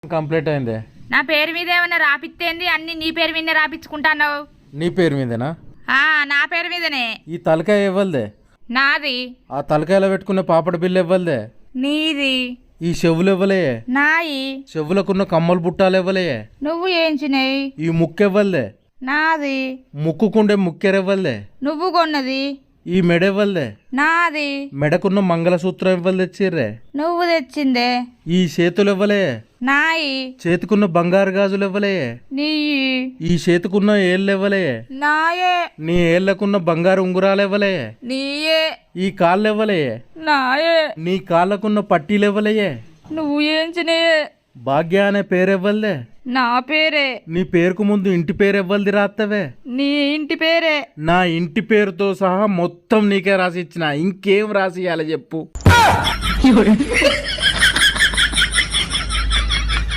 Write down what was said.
Complete అయింది. నా పేరు మీద ఏమన్నా రాపిత్తేంది? అన్ని నీ పేరు మీదనే రాపించుకుంటాన్నావు. నీ పేరు మీదేనా? నా పేరు మీదనే. ఈ తలకాయ ఇవ్వలదే? నాది. ఆ తలకాయలో పెట్టుకున్న పాపడ బిల్లు ఇవ్వలదే? నీది. ఈ చెవులు ఇవ్వలే? నాయి. చెవులకున్న కమ్మలు బుట్టాలు ఇవ్వలే? నువ్వు ఏంచినాయి. ఈ ముక్కు ఇవ్వలదే? నాది. ముక్కుకుండే ముక్కెరివ్వలదే? నువ్వు కొన్నది. ఈ మెడ ఇవ్వలదే? నాది. మెడకున్న మంగళసూత్రం ఇవ్వలు తెచ్చిర్రే? నువ్వు తెచ్చిందే. ఈ చేతులు ఇవ్వలే? నాయి. చేతికున్న బంగారు గాజులు ఇవ్వలే? నీ. ఈ చేతికున్న ఏళ్ళు ఇవ్వలే? నాయే. నీ ఏళ్లకున్న బంగారు ఉంగురాలు ఇవ్వలే? నీయే. ఈ కాళ్ళు ఇవ్వలే? నాయే. నీ కాళ్ళకున్న పట్టీలు ఇవ్వలే? నువ్వు ఏంచినాయే. భాగ్య అనే పేరు ఇవ్వలే? నా పేరే. నీ పేరుకు ముందు ఇంటి పేరు ఇవ్వలది రాత్తవే? నీ ఇంటి పేరే. నా ఇంటి పేరుతో సహా మొత్తం నీకే రాసి ఇచ్చిన. ఇంకేం రాసి ఇవ్వాలి చెప్పు?